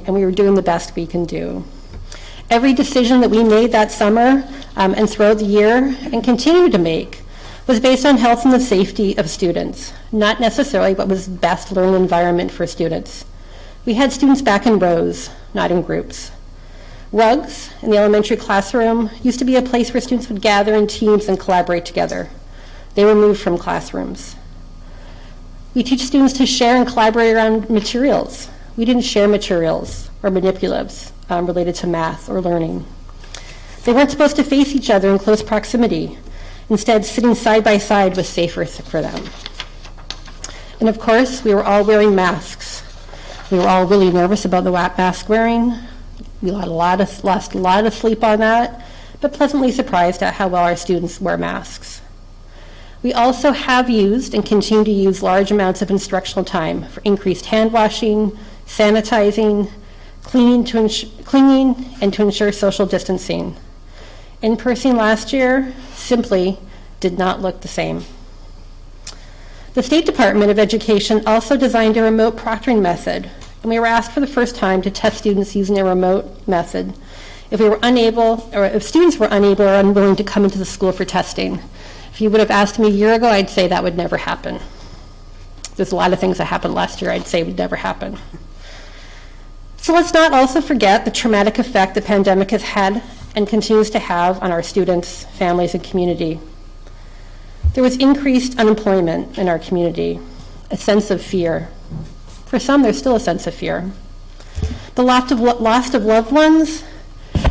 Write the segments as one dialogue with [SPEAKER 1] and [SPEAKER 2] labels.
[SPEAKER 1] and we were doing the best we can do. Every decision that we made that summer and throughout the year and continue to make was based on health and the safety of students, not necessarily what was the best learning environment for students. We had students back in rows, not in groups. Rugs in the elementary classroom used to be a place where students would gather in teams and collaborate together. They were moved from classrooms. We teach students to share and collaborate around materials. We didn't share materials or manipulatives related to math or learning. They weren't supposed to face each other in close proximity. Instead, sitting side by side was safer for them. And of course, we were all wearing masks. We were all really nervous about the mask wearing. We lost a lot of sleep on that, but pleasantly surprised at how well our students wear masks. We also have used and continue to use large amounts of instructional time for increased hand washing, sanitizing, cleaning, and to ensure social distancing. In-person last year simply did not look the same. The State Department of Education also designed a remote proctoring method, and we were asked for the first time to test students using a remote method if students were unable or unwilling to come into the school for testing. If you would have asked me a year ago, I'd say that would never happen. There's a lot of things that happened last year I'd say would never happen. So let's not also forget the traumatic effect the pandemic has had and continues to have on our students, families, and community. There was increased unemployment in our community, a sense of fear. For some, there's still a sense of fear. The loss of loved ones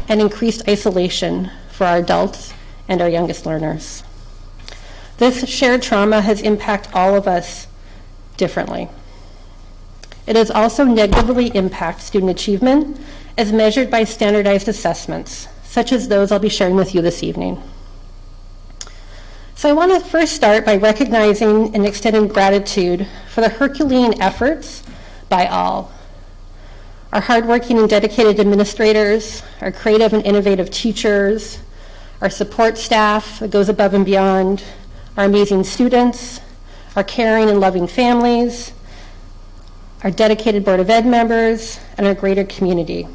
[SPEAKER 1] and increased isolation for our adults and our youngest learners. This shared trauma has impacted all of us differently. It has also negatively impacted student achievement as measured by standardized assessments, such as those I'll be sharing with you this evening. So I want to first start by recognizing and extending gratitude for the Herculean efforts by all. Our hardworking and dedicated administrators, our creative and innovative teachers, our support staff that goes above and beyond, our amazing students, our caring and loving families, our dedicated Board of Ed members, and our greater community.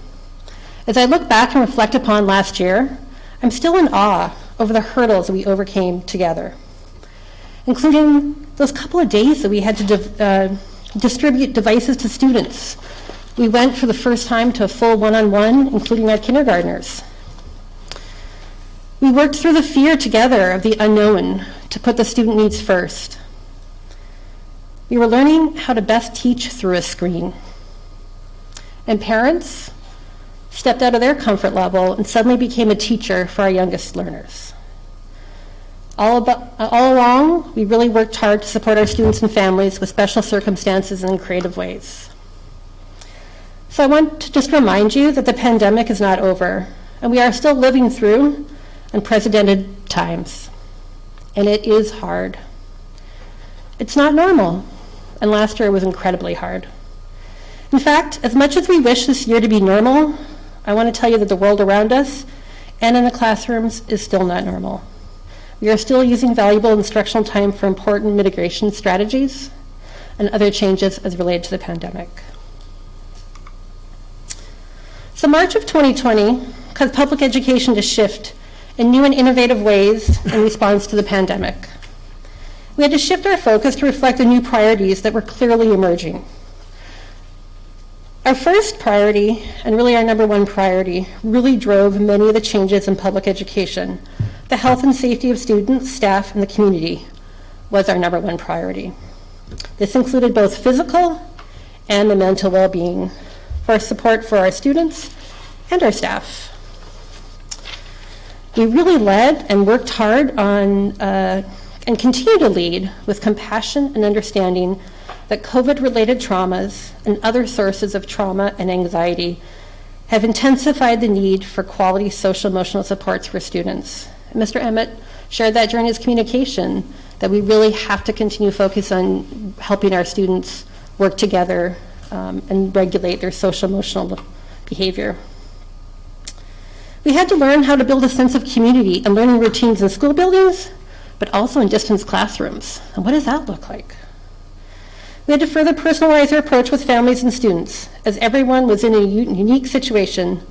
[SPEAKER 1] As I look back and reflect upon last year, I'm still in awe over the hurdles that we overcame together, including those couple of days that we had to distribute devices to students. We went for the first time to a full one-on-one, including our kindergartners. We worked through the fear together of the unknown to put the student needs first. We were learning how to best teach through a screen. And parents stepped out of their comfort level and suddenly became a teacher for our youngest learners. All along, we really worked hard to support our students and families with special circumstances and in creative ways. So I want to just remind you that the pandemic is not over, and we are still living through unprecedented times, and it is hard. It's not normal, and last year was incredibly hard. In fact, as much as we wish this year to be normal, I want to tell you that the world around us and in the classrooms is still not normal. We are still using valuable instructional time for important mitigation strategies and other changes as related to the pandemic. So March of 2020 caused public education to shift in new and innovative ways in response to the pandemic. We had to shift our focus to reflect the new priorities that were clearly emerging. Our first priority, and really our number one priority, really drove many of the changes in public education. The health and safety of students, staff, and the community was our number one priority. This included both physical and the mental well-being for support for our students and our staff. We really led and worked hard on, and continue to lead with compassion and understanding that COVID-related traumas and other sources of trauma and anxiety have intensified the need for quality social emotional supports for students. And Mr. Emmett shared that during his communication, that we really have to continue focus on helping our students work together and regulate their social emotional behavior. We had to learn how to build a sense of community and learning routines in school buildings, but also in distance classrooms. And what does that look like? We had to further personalize our approach with families and students, as everyone was in a unique situation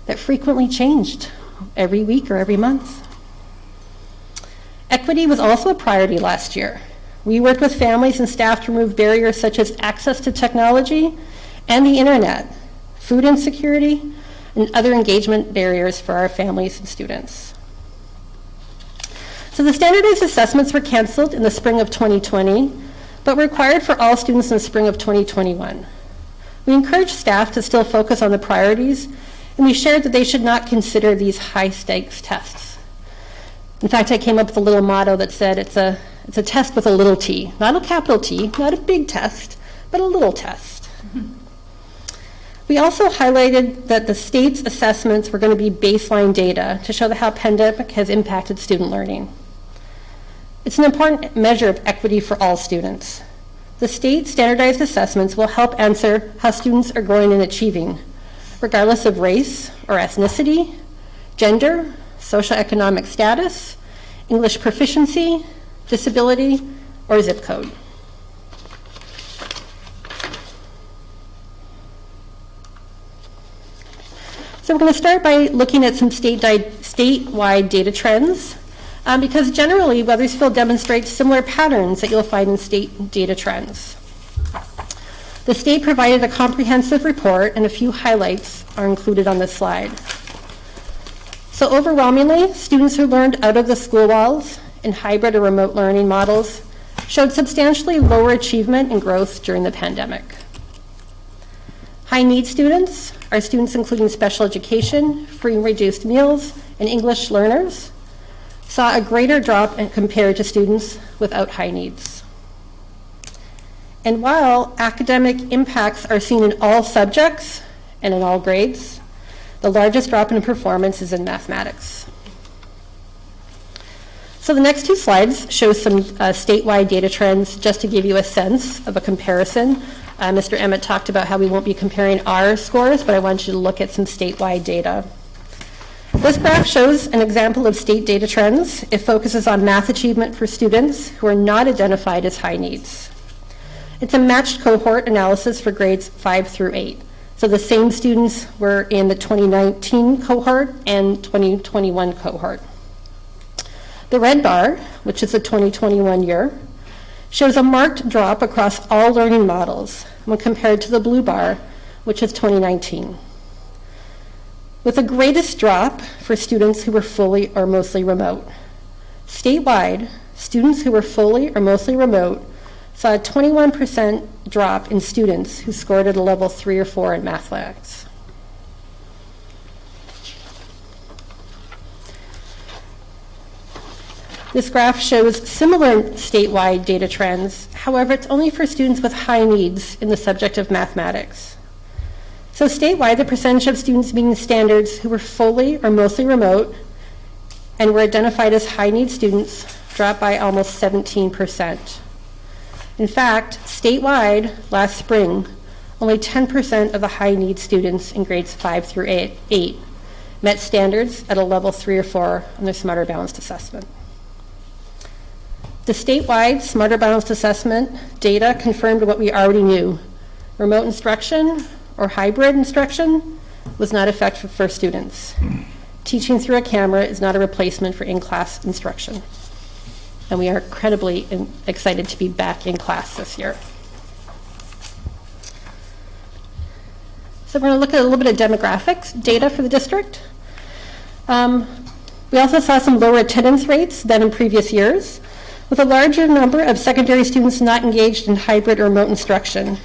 [SPEAKER 1] that frequently changed every week or every month. Equity was also a priority last year. We worked with families and staff to remove barriers such as access to technology and the internet, food insecurity, and other engagement barriers for our families and students. So the standardized assessments were canceled in the spring of 2020, but were required for all students in the spring of 2021. We encouraged staff to still focus on the priorities, and we shared that they should not consider these high-stakes tests. In fact, I came up with a little motto that said it's a test with a little t, not a capital T, not a big test, but a little test. We also highlighted that the state's assessments were going to be baseline data to show how the pandemic has impacted student learning. It's an important measure of equity for all students. The state standardized assessments will help answer how students are growing and achieving, regardless of race or ethnicity, gender, socioeconomic status, English proficiency, disability, or zip code. So we're going to start by looking at some statewide data trends, because generally Wethersfield demonstrates similar patterns that you'll find in state data trends. The state provided a comprehensive report, and a few highlights are included on this slide. So overwhelmingly, students who learned out of the school walls in hybrid or remote learning models showed substantially lower achievement and growth during the pandemic. High-need students are students including special education, free and reduced meals, and English learners saw a greater drop compared to students without high needs. And while academic impacts are seen in all subjects and in all grades, the largest drop in performance is in mathematics. So the next two slides show some statewide data trends just to give you a sense of a comparison. Mr. Emmett talked about how we won't be comparing our scores, but I want you to look at some statewide data. This graph shows an example of state data trends. It focuses on math achievement for students who are not identified as high needs. It's a matched cohort analysis for grades 5 through 8. So the same students were in the 2019 cohort and 2021 cohort. The red bar, which is the 2021 year, shows a marked drop across all learning models when compared to the blue bar, which is 2019. With the greatest drop for students who were fully or mostly remote. Statewide, students who were fully or mostly remote saw a 21% drop in students who scored at a level 3 or 4 in mathematics. This graph shows similar statewide data trends. However, it's only for students with high needs in the subject of mathematics. So statewide, the percentage of students meeting standards who were fully or mostly remote and were identified as high need students dropped by almost 17%. In fact, statewide, last spring, only 10% of the high need students in grades 5 through 8 met standards at a level 3 or 4 on their Smarter Balanced Assessment. The statewide Smarter Balanced Assessment data confirmed what we already knew. Remote instruction or hybrid instruction was not effective for students. Teaching through a camera is not a replacement for in-class instruction. And we are incredibly excited to be back in class this year. So we're going to look at a little bit of demographics data for the district. We also saw some lower attendance rates than in previous years, with a larger number of secondary students not engaged in hybrid or remote instruction.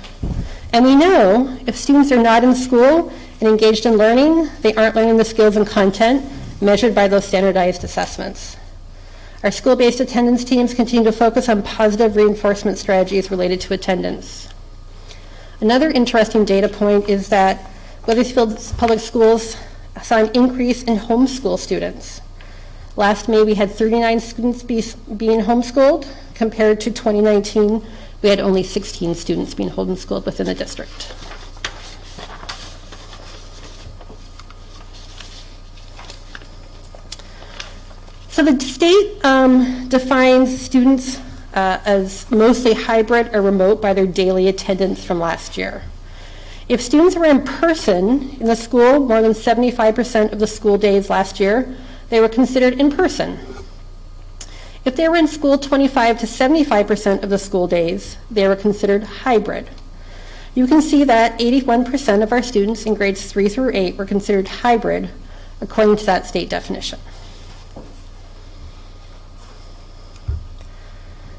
[SPEAKER 1] And we know if students are not in school and engaged in learning, they aren't learning the skills and content measured by those standardized assessments. Our school-based attendance teams continue to focus on positive reinforcement strategies related to attendance. Another interesting data point is that Wethersfield Public Schools saw an increase in homeschool students. Last May, we had 39 students being homeschooled. Compared to 2019, we had only 16 students being homeschooled within the district. So the state defines students as mostly hybrid or remote by their daily attendance from last year. If students were in person in the school more than 75% of the school days last year, they were considered in person. If they were in school 25 to 75% of the school days, they were considered hybrid. You can see that 81% of our students in grades 3 through 8 were considered hybrid according to that state definition.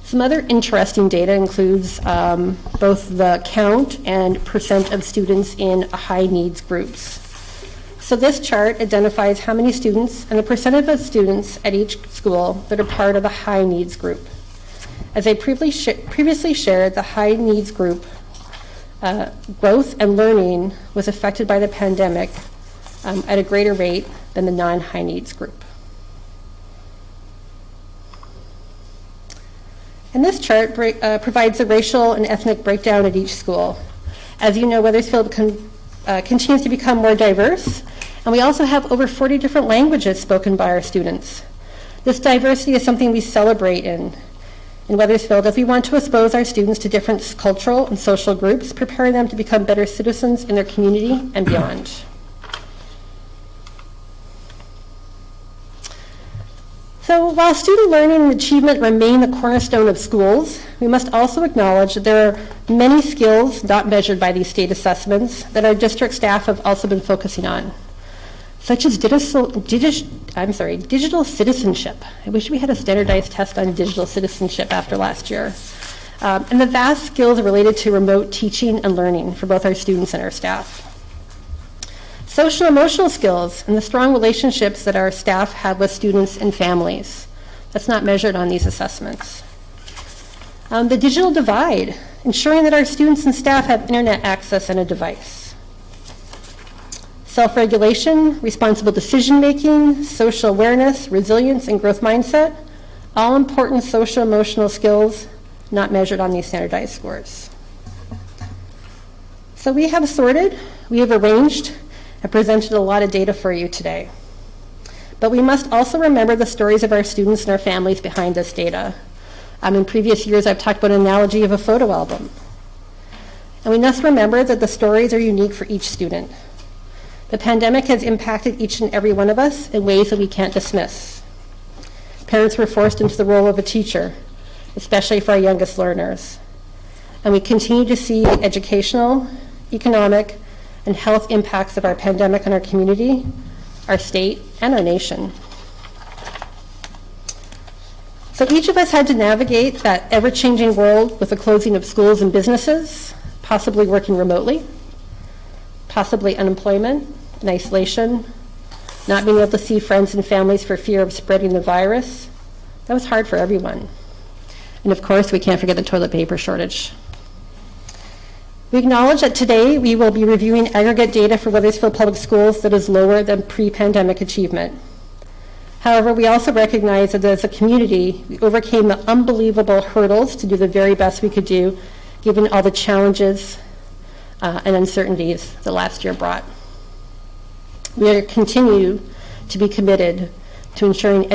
[SPEAKER 1] Some other interesting data includes both the count and percent of students in high needs groups. So this chart identifies how many students and the percentage of students at each school that are part of a high needs group. As I previously shared, the high needs group growth and learning was affected by the pandemic at a greater rate than the non-high needs group. And this chart provides a racial and ethnic breakdown at each school. As you know, Wethersfield continues to become more diverse, and we also have over 40 different languages spoken by our students. This diversity is something we celebrate in Wethersfield, as we want to expose our students to different cultural and social groups, preparing them to become better citizens in their community and beyond. So while student learning and achievement remain the cornerstone of schools, we must also acknowledge that there are many skills not measured by these state assessments that our district staff have also been focusing on, such as digital citizenship. I wish we had a standardized test on digital citizenship after last year. And the vast skills related to remote teaching and learning for both our students and our staff. Social emotional skills and the strong relationships that our staff have with students and families. That's not measured on these assessments. The digital divide, ensuring that our students and staff have internet access and a device. Self-regulation, responsible decision-making, social awareness, resilience, and growth mindset, all important social emotional skills not measured on these standardized scores. So we have arranged, and presented a lot of data for you today. But we must also remember the stories of our students and our families behind this data. In previous years, I've talked about an analogy of a photo album. And we must remember that the stories are unique for each student. The pandemic has impacted each and every one of us in ways that we can't dismiss. Parents were forced into the role of a teacher, especially for our youngest learners. And we continue to see the educational, economic, and health impacts of our pandemic on our community, our state, and our nation. So each of us had to navigate that ever-changing world with the closing of schools and businesses, possibly working remotely, possibly unemployment and isolation, not being able to see friends and families for fear of spreading the virus. That was hard for everyone. And of course, we can't forget the toilet paper shortage. We acknowledge that today we will be reviewing aggregate data for Wethersfield Public Schools that is lower than pre-pandemic achievement. However, we also recognize that as a community, we overcame the unbelievable hurdles to do the very best we could do, given all the challenges and uncertainties the last year brought. We continue to be committed to ensuring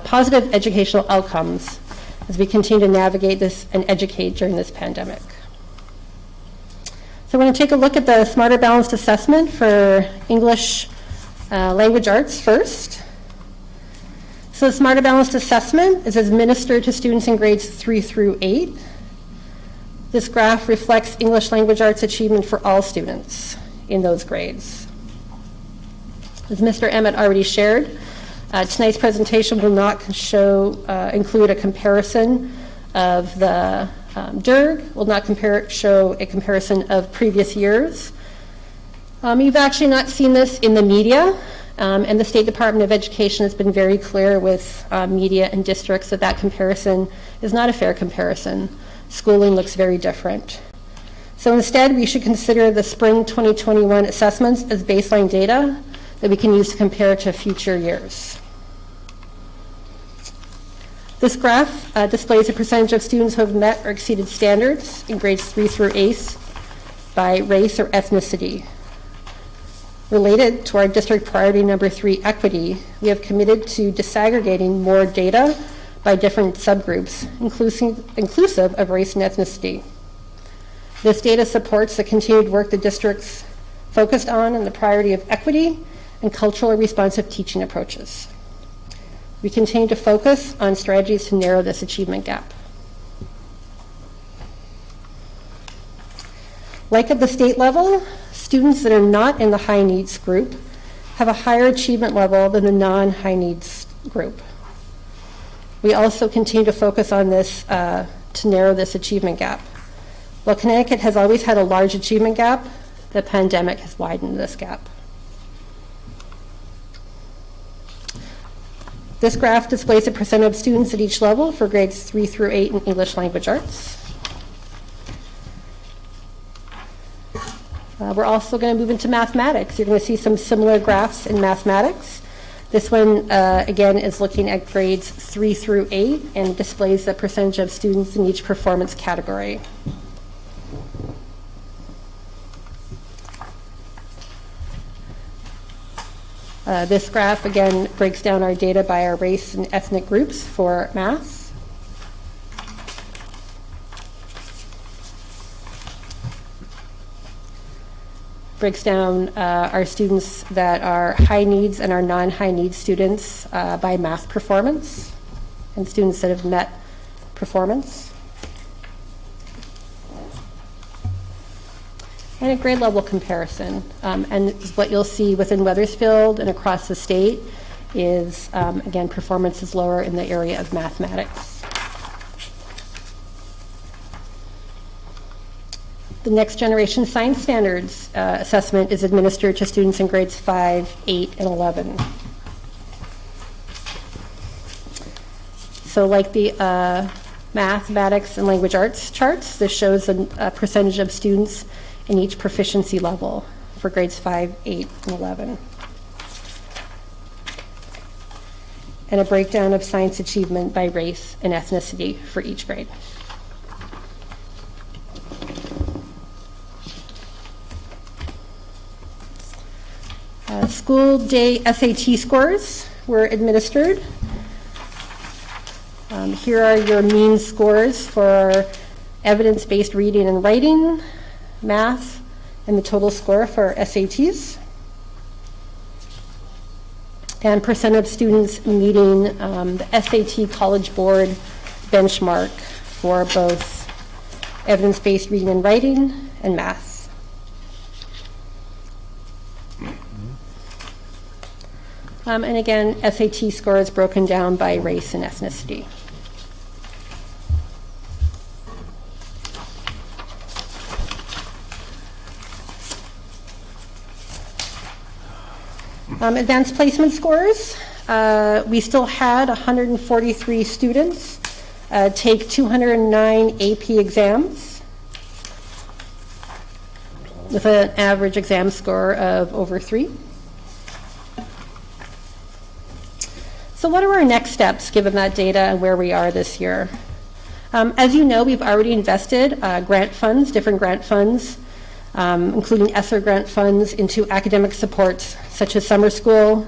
[SPEAKER 1] positive educational outcomes as we continue to navigate this and educate during this pandemic. So we're going to take a look at the Smarter Balanced Assessment for English Language Arts first. So the Smarter Balanced Assessment is administered to students in grades 3 through 8. This graph reflects English Language Arts achievement for all students in those grades. As Mr. Emmett already shared, tonight's presentation will not include a comparison of the DIRG, will not show a comparison of previous years. You've actually not seen this in the media, and the State Department of Education has been very clear with media and districts that that comparison is not a fair comparison. Schooling looks very different. So instead, we should consider the spring 2021 assessments as baseline data that we can use to compare to future years. This graph displays the percentage of students who have met or exceeded standards in grades 3 through 8 by race or ethnicity. Related to our district priority number 3, equity, we have committed to disaggregating more data by different subgroups, inclusive of race and ethnicity. This data supports the continued work the district's focused on and the priority of equity and culturally responsive teaching approaches. We continue to focus on strategies to narrow this achievement gap. Like at the state level, students that are not in the high needs group have a higher achievement level than the non-high needs group. We also continue to focus on this to narrow this achievement gap. While Connecticut has always had a large achievement gap, the pandemic has widened this gap. This graph displays the percent of students at each level for grades 3 through 8 in English language arts. We're also going to move into mathematics. You're going to see some similar graphs in mathematics. This one, again, is looking at grades 3 through 8 and displays the percentage of students in each performance category. This graph, again, breaks down our data by our race and ethnic groups for math. Breaks down our students that are high needs and our non-high needs students by math performance and students that have met performance. And a grade level comparison. And what you'll see within Wethersfield and across the state is, again, performance is lower in the area of mathematics. The Next Generation Science Standards assessment is administered to students in grades 5, 8, and 11. So like the mathematics and language arts charts, this shows a percentage of students in each proficiency level for grades 5, 8, and 11. And a breakdown of science achievement by race and ethnicity for each grade. School day SAT scores were administered. Here are your mean scores for evidence-based reading and writing, math, and the total score for SATs. And percent of students meeting the SAT College Board benchmark for both evidence-based reading and writing and math. And again, SAT scores broken down by race and ethnicity. Advanced placement scores. We still had 143 students take 209 AP exams with an average exam score of over 3. So what are our next steps given that data and where we are this year? As you know, we've already invested grant funds, different grant funds, including ESSER grant funds into academic supports such as summer school,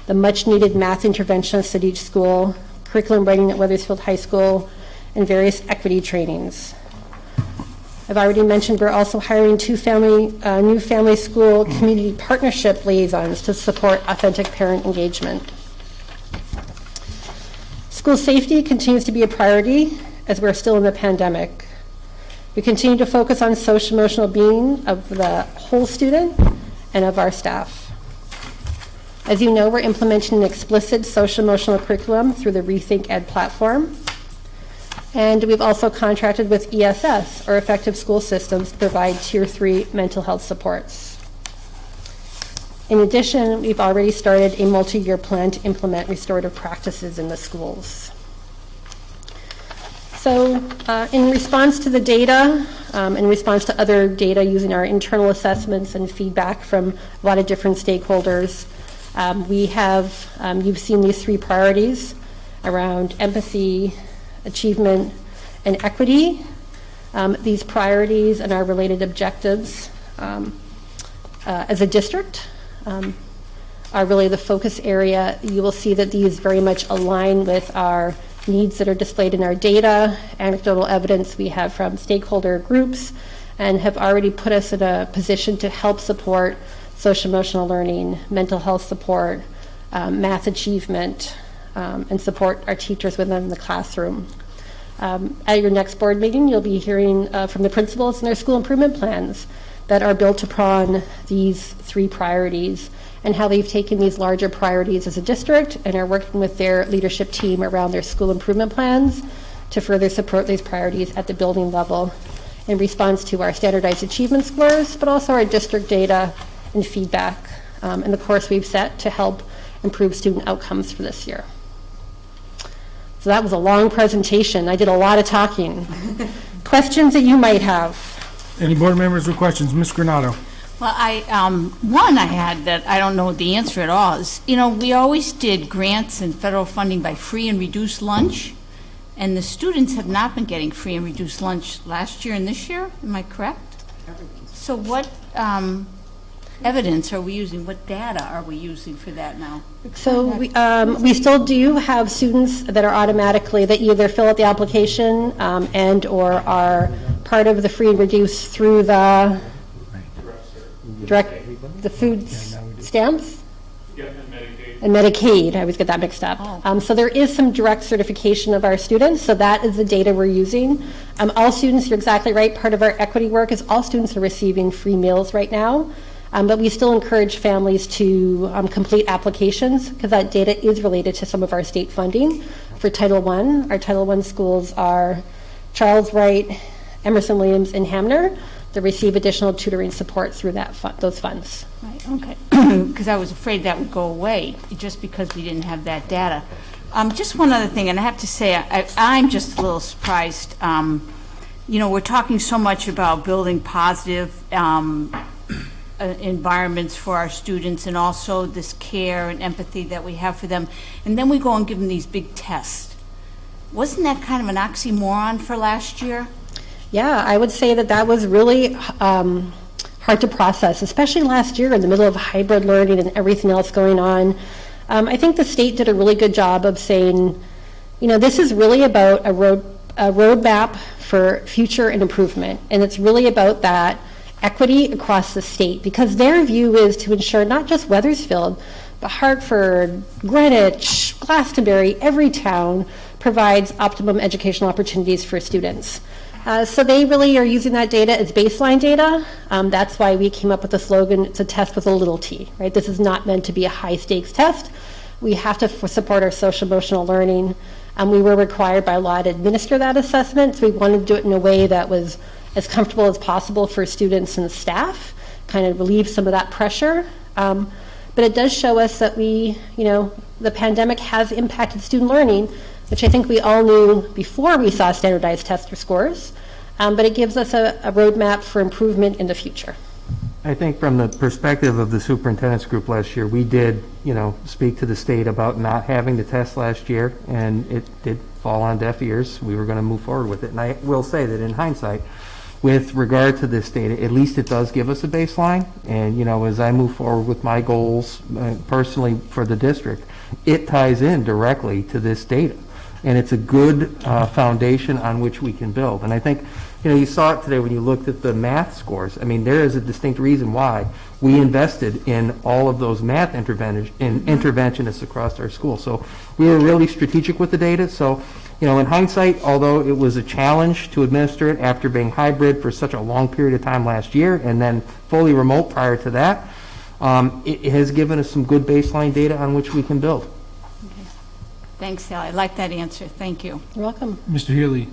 [SPEAKER 1] the much needed math interventionists at each school, curriculum writing at Wethersfield High School, and various equity trainings. I've already mentioned we're also hiring 2 new family school community partnership liaisons to support authentic parent engagement. School safety continues to be a priority as we're still in the pandemic. We continue to focus on social emotional being of the whole student and of our staff. As you know, we're implementing an explicit social emotional curriculum through the Rethink Ed platform. And we've also contracted with ESS, or Effective School Systems, to provide Tier 3 mental health supports. In addition, we've already started a multi-year plan to implement restorative practices in the schools. So in response to the data, in response to other data using our internal assessments and feedback from a lot of different stakeholders, we have, you've seen these 3 priorities around empathy, achievement, and equity. These priorities and our related objectives as a district are really the focus area. You will see that these very much align with our needs that are displayed in our data, anecdotal evidence we have from stakeholder groups, and have already put us in a position to help support social emotional learning, mental health support, math achievement, and support our teachers within the classroom. At your next board meeting, you'll be hearing from the principals and their school improvement plans that are built upon these 3 priorities, and how they've taken these larger priorities as a district and are working with their leadership team around their school improvement plans to further support these priorities at the building level in response to our standardized achievement scores, but also our district data and feedback and the course we've set to help improve student outcomes for this year. So that was a long presentation. I did a lot of talking. Questions that you might have?
[SPEAKER 2] Any board members with questions? Ms. Granato.
[SPEAKER 3] Well, one I had that I don't know the answer at all is, we always did grants and federal funding by free and reduced lunch, and the students have not been getting free and reduced lunch last year and this year. Am I correct? So what evidence are we using? What data are we using for that now?
[SPEAKER 1] So we still do have students that are automatically, that either fill out the application and or are part of the free and reduced through the the food stamps?
[SPEAKER 4] Yeah, and Medicaid.
[SPEAKER 1] And Medicaid, I always get that mixed up.
[SPEAKER 3] Oh.
[SPEAKER 1] So there is some direct certification of our students, so that is the data we're using. All students, you're exactly right, part of our equity work is all students are receiving free meals right now, but we still encourage families to complete applications because that data is related to some of our state funding. For Title I, our Title I schools are Charles Wright, Emerson Williams, and Hamner. They receive additional tutoring support through those funds.
[SPEAKER 3] Right, okay. Because I was afraid that would go away just because we didn't have that data. Just one other thing, and I have to say, I'm just a little surprised. We're talking so much about building positive environments for our students and also this care and empathy that we have for them. And then we go and give them these big tests. Wasn't that kind of an oxymoron for last year?
[SPEAKER 1] Yeah, I would say that was really hard to process, especially last year in the middle of hybrid learning and everything else going on. I think the state did a really good job of saying, this is really about a roadmap for future and improvement, and it's really about that equity across the state, because their view is to ensure not just Wethersfield, but Hartford, Greenwich, Glastonbury, every town provides optimum educational opportunities for students. So they really are using that data as baseline data. That's why we came up with the slogan, it's a test with a little t, right? This is not meant to be a high stakes test. We have to support our social emotional learning. We were required by law to administer that assessment, so we wanted to do it in a way that was as comfortable as possible for students and staff, kind of relieve some of that pressure. But it does show us that the pandemic has impacted student learning, which I think we all knew before we saw standardized test scores, but it gives us a roadmap for improvement in the future.
[SPEAKER 5] I think from the perspective of the superintendent's group last year, we did, speak to the state about not having the test last year, and it did fall on deaf ears. We were going to move forward with it, and I will say that in hindsight, with regard to this data, at least it does give us a baseline, and as I move forward with my goals personally for the district, it ties in directly to this data. And it's a good foundation on which we can build. And I think, you saw it today when you looked at the math scores. I mean, there is a distinct reason why we invested in all of those math interventionists across our school. So we were really strategic with the data. So, in hindsight, although it was a challenge to administer it after being hybrid for such a long period of time last year and then fully remote prior to that, it has given us some good baseline data on which we can build.
[SPEAKER 3] Thanks, Sally. I like that answer. Thank you.
[SPEAKER 1] You're welcome.
[SPEAKER 2] Mr. Healy.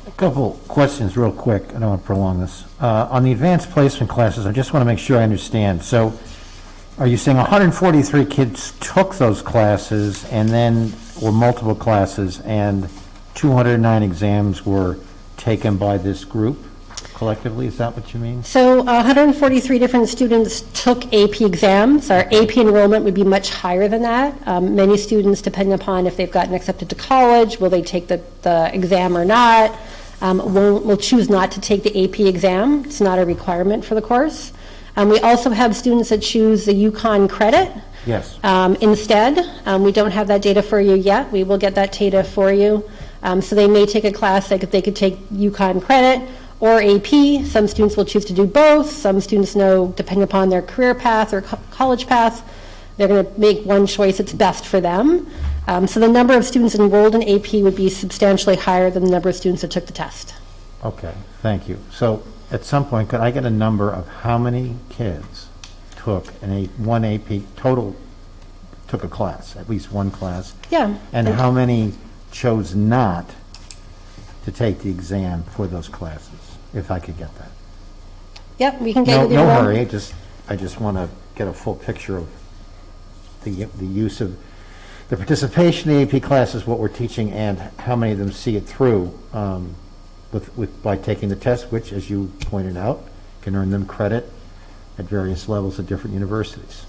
[SPEAKER 6] A couple questions real quick. I don't want to prolong this. On the advanced placement classes, I just want to make sure I understand. So are you saying 143 kids took those classes and then, or multiple classes, and 209 exams were taken by this group collectively? Is that what you mean?
[SPEAKER 1] So 143 different students took AP exams. Our AP enrollment would be much higher than that. Many students, depending upon if they've gotten accepted to college, will they take the exam or not, will choose not to take the AP exam. It's not a requirement for the course. We also have students that choose the UConn credit,
[SPEAKER 6] Yes.
[SPEAKER 1] Instead, we don't have that data for you yet. We will get that data for you. So they may take a class, like they could take UConn credit or AP. Some students will choose to do both. Some students know, depending upon their career path or college path, they're going to make one choice that's best for them. So the number of students enrolled in AP would be substantially higher than the number of students that took the test.
[SPEAKER 6] Okay, thank you. So at some point, could I get a number of how many kids took one AP, total took a class, at least one class?
[SPEAKER 1] Yeah.
[SPEAKER 6] And how many chose not to take the exam for those classes, if I could get that?
[SPEAKER 1] Yep, we can get
[SPEAKER 6] No,
[SPEAKER 1] you the
[SPEAKER 6] no
[SPEAKER 1] enroll-
[SPEAKER 6] hurry, I just want to get a full picture of the use of, the participation in the AP classes, what we're teaching, and how many of them see it through by taking the test, which, as you pointed out, can earn them credit at various levels at different universities.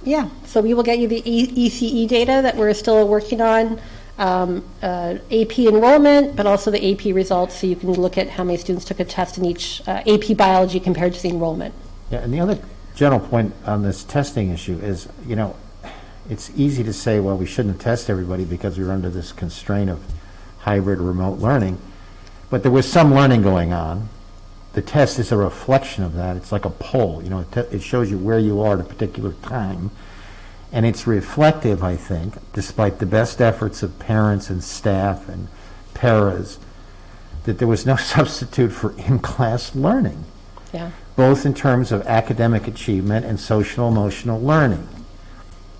[SPEAKER 1] Yeah, so we will get you the ECE data that we're still working on, AP enrollment, but also the AP results, so you can look at how many students took a test in each AP biology compared to the enrollment.
[SPEAKER 6] Yeah, and the other general point on this testing issue is, it's easy to say, well, we shouldn't test everybody because we're under this constraint of hybrid or remote learning, but there was some learning going on. The test is a reflection of that. It's like a poll, it shows you where you are at a particular time, and it's reflective, I think, despite the best efforts of parents and staff and paras, that there was no substitute for in-class learning,
[SPEAKER 1] Yeah.
[SPEAKER 6] both in terms of academic achievement and social emotional learning.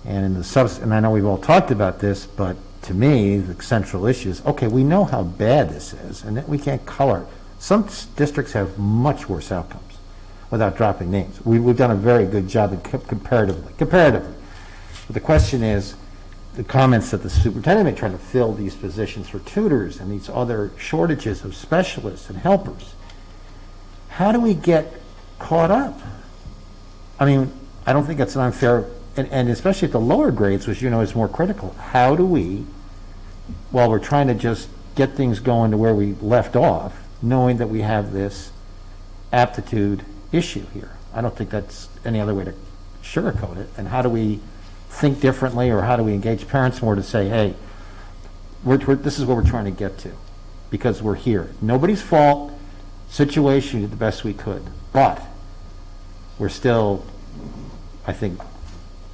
[SPEAKER 6] And and I know we've all talked about this, but to me, the central issue is, okay, we know how bad this is, and that we can't color. Some districts have much worse outcomes, without dropping names. We've done a very good job comparatively. But the question is, the comments that the superintendent made, trying to fill these positions for tutors and these other shortages of specialists and helpers. How do we get caught up? I mean, I don't think that's an unfair, and especially at the lower grades, which is more critical. How do we, while we're trying to just get things going to where we left off, knowing that we have this aptitude issue here? I don't think that's any other way to sugarcoat it. And how do we think differently, or how do we engage parents more to say, hey, this is what we're trying to get to, because we're here. Nobody's fault. Situation, we did the best we could. But we're still, I think,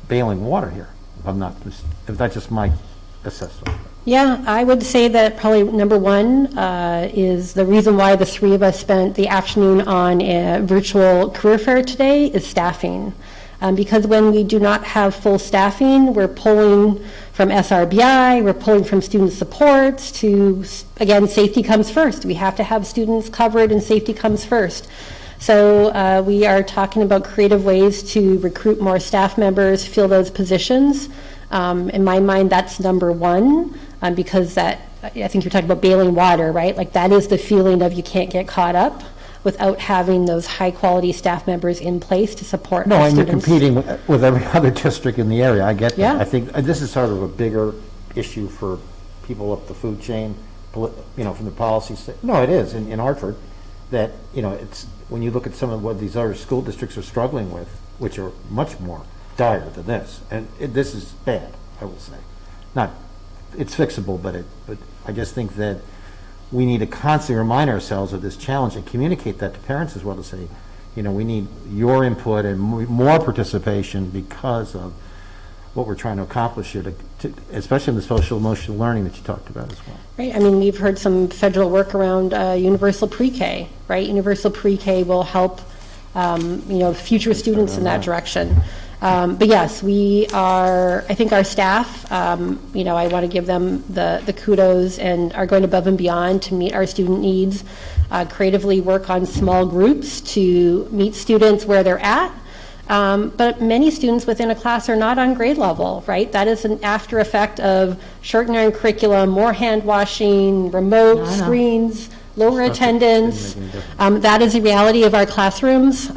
[SPEAKER 6] bailing water here, if that's just my assessment.
[SPEAKER 1] Yeah, I would say that probably number one is the reason why the three of us spent the afternoon on a virtual career fair today is staffing. Because when we do not have full staffing, we're pulling from SRBI, we're pulling from student supports to, again, safety comes first. We have to have students covered and safety comes first. So we are talking about creative ways to recruit more staff members, fill those positions. In my mind, that's number one, because I think you're talking about bailing water, right? Like that is the feeling of you can't get caught up without having those high-quality staff members in place to support
[SPEAKER 6] No,
[SPEAKER 1] our
[SPEAKER 6] and you're
[SPEAKER 1] students.
[SPEAKER 6] competing with every other district in the area. I get that.
[SPEAKER 1] Yeah.
[SPEAKER 6] I think this is sort of a bigger issue for people up the food chain, from the policy side. No, it is in Hartford, that, it's, when you look at some of what these other school districts are struggling with, which are much more dire than this, and this is bad, I will say. It's fixable, but I just think that we need to constantly remind ourselves of this challenge and communicate that to parents as well, to say, we need your input and more participation because of what we're trying to accomplish here, especially in the social emotional learning that you talked about as well.
[SPEAKER 1] Right, I mean, we've heard some federal work around universal pre-K, right? Universal pre-K will help, future students in that direction. But yes, I think our staff, I want to give them the kudos and are going above and beyond to meet our student needs, creatively work on small groups to meet students where they're at. But many students within a class are not on grade level, right? That is an after effect of shortening curriculum, more hand washing, remote screens, lower attendance. That is the reality of our classrooms.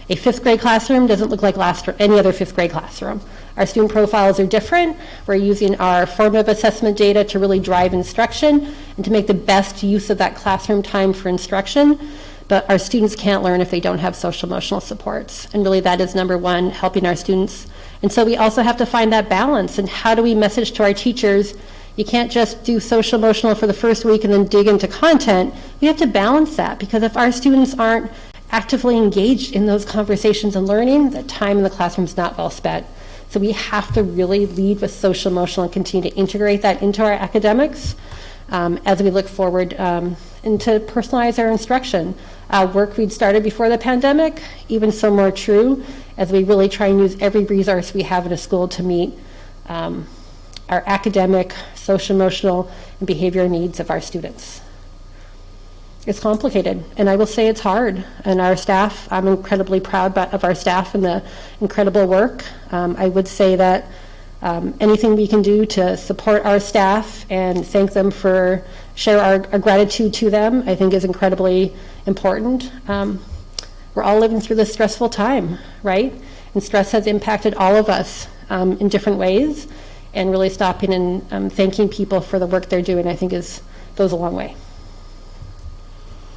[SPEAKER 1] A fifth grade classroom doesn't look like any other fifth grade classroom. Our student profiles are different. We're using our formative assessment data to really drive instruction and to make the best use of that classroom time for instruction. But our students can't learn if they don't have social emotional supports. And really that is number one, helping our students And so we also have to find that balance, and how do we message to our teachers? You can't just do social emotional for the first week and then dig into content. We have to balance that, because if our students aren't actively engaged in those conversations and learning, the time in the classroom is not well spent. So we have to really lead with social emotional and continue to integrate that into our academics as we look forward and to personalize our instruction. Work we'd started before the pandemic, even so more true as we really try and use every resource we have in a school to meet our academic, social emotional, and behavior needs of our students. It's complicated, and I will say it's hard. And our staff, I'm incredibly proud of our staff and the incredible work. I would say that anything we can do to support our staff and thank them share our gratitude to them, I think is incredibly important. We're all living through this stressful time, right? And stress has impacted all of us in different ways, and really stopping and thanking people for the work they're doing, I think goes a long way.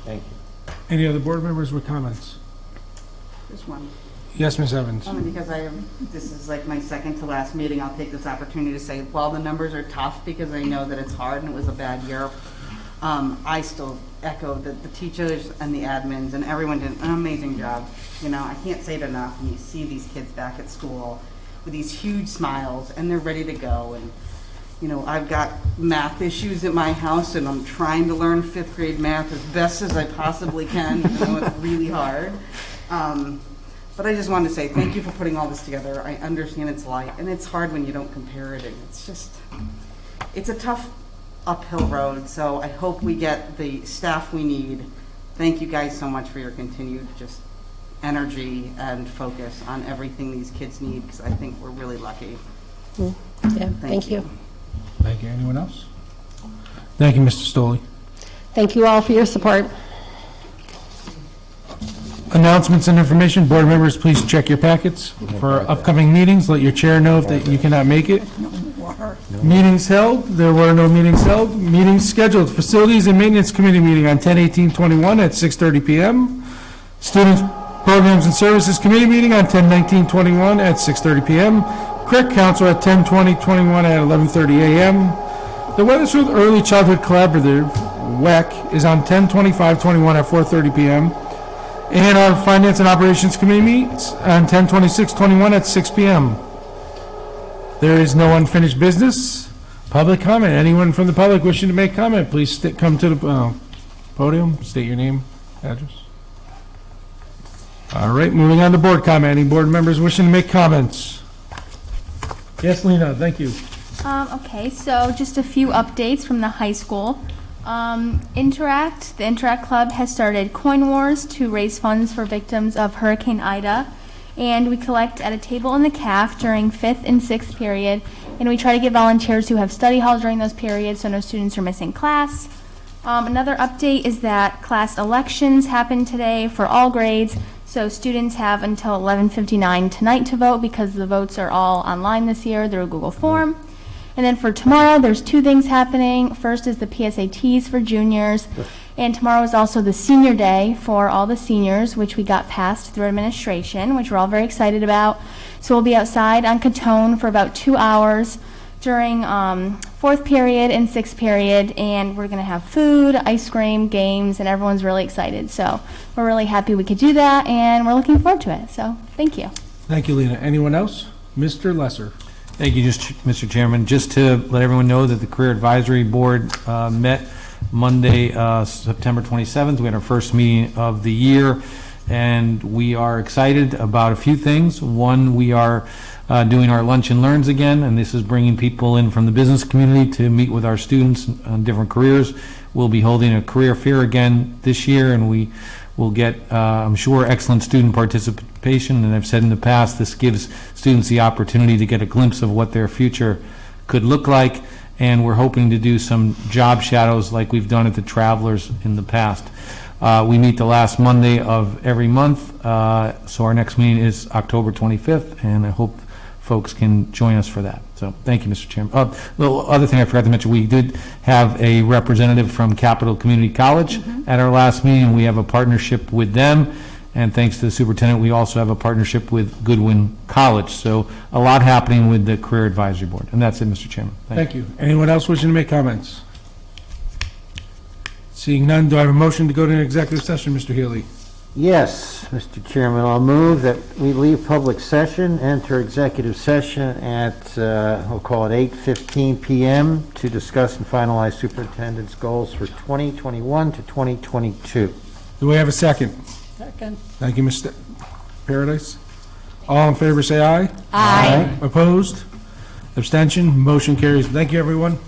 [SPEAKER 6] Thank you.
[SPEAKER 2] Any other board members with comments?
[SPEAKER 4] Just one.
[SPEAKER 2] Yes, Ms. Evans.
[SPEAKER 4] Only because this is like my second to last meeting, I'll take this opportunity to say, while the numbers are tough, because I know that it's hard and it was a bad year, I still echo that the teachers and the admins and everyone did an amazing job. You know, I can't say it enough, when you see these kids back at school with these huge smiles and they're ready to go. And, you know, I've got math issues at my house and I'm trying to learn 5th grade math as best as I possibly can, even though it's really hard. But I just wanted to say thank you for putting all this together. I understand it's light, and it's hard when you don't compare it, and it's a tough uphill road, so I hope we get the staff we need. Thank you guys so much for your continued just energy and focus on everything these kids need, because I think we're really lucky.
[SPEAKER 1] Yeah, thank you.
[SPEAKER 2] Thank you. Anyone else? Thank you, Mr. Stoley.
[SPEAKER 1] Thank you all for your support.
[SPEAKER 2] Announcements and information. Board members, please check your packets for upcoming meetings. Let your chair know that you cannot make it. Meetings held. There were no meetings held. Meetings scheduled. Facilities and Maintenance Committee meeting on 10/18/21 at 6:30 p.m. Students, Programs and Services Committee meeting on 10/19/21 at 6:30 p.m. Crick Council at 10/20/21 at 11:30 a.m. The Wethersfield Early Childhood Collaborative, WEC, is on 10/25/21 at 4:30 p.m. And our Finance and Operations Committee meets on 10/26/21 at 6 p.m. There is no unfinished business. Public comment. Anyone from the public wishing to make comment, please come to the podium, state your name, address. All right, moving on to board comment. Any board members wishing to make comments? Yes, Lena, thank you.
[SPEAKER 7] Okay, so just a few updates from the high school. The Interact Club has started Coin Wars to raise funds for victims of Hurricane Ida. And we collect at a table in the CAF during 5th and 6th period. And we try to get volunteers who have study hall during those periods so no students are missing class. Another update is that class elections happen today for all grades. So students have until 11:59 tonight to vote, because the votes are all online this year through a Google form. And then for tomorrow, there's two things happening. First is the PSATs for juniors, and tomorrow is also the senior day for all the seniors, which we got passed through administration, which we're all very excited about. So we'll be outside on Catone for about 2 hours during 4th period and 6th period, and we're going to have food, ice cream, games, and everyone's really excited. So we're really happy we could do that, and we're looking forward to it. So thank you.
[SPEAKER 2] Thank you, Lena. Anyone else? Mr. Lesser.
[SPEAKER 8] Thank you, Mr. Chairman. Just to let everyone know that the Career Advisory Board met Monday, September 27th. We had our first meeting of the year, and we are excited about a few things. One, we are doing our Lunch and Learns again, and this is bringing people in from the business community to meet with our students on different careers. We'll be holding a career fair again this year, and we will get, I'm sure, excellent student participation. And I've said in the past, this gives students the opportunity to get a glimpse of what their future could look like. And we're hoping to do some job shadows like we've done at the Travelers in the past. We meet the last Monday of every month, so our next meeting is October 25th, and I hope folks can join us for that. So thank you, Mr. Chairman. The other thing I forgot to mention, we did have a representative from Capital Community College at our last meeting. We have a partnership with them, And thanks to the superintendent, we also have a partnership with Goodwin College. So a lot happening with the Career Advisory Board. And that's it, Mr. Chairman.
[SPEAKER 2] Thank you. Anyone else wishing to make comments? Seeing none, do I have a motion to go to an executive session, Mr. Healy?
[SPEAKER 6] Yes, Mr. Chairman, I'll move that we leave public session, enter executive session at, we'll call it 8:15 PM to discuss and finalize superintendent's goals for 2021 to 2022.
[SPEAKER 2] Do we have a second?
[SPEAKER 1] Second.
[SPEAKER 2] Thank you, Mr. Paradise. All in favor, say aye.
[SPEAKER 1] Aye.
[SPEAKER 2] Opposed? Abstention? Motion carries. Thank you, everyone.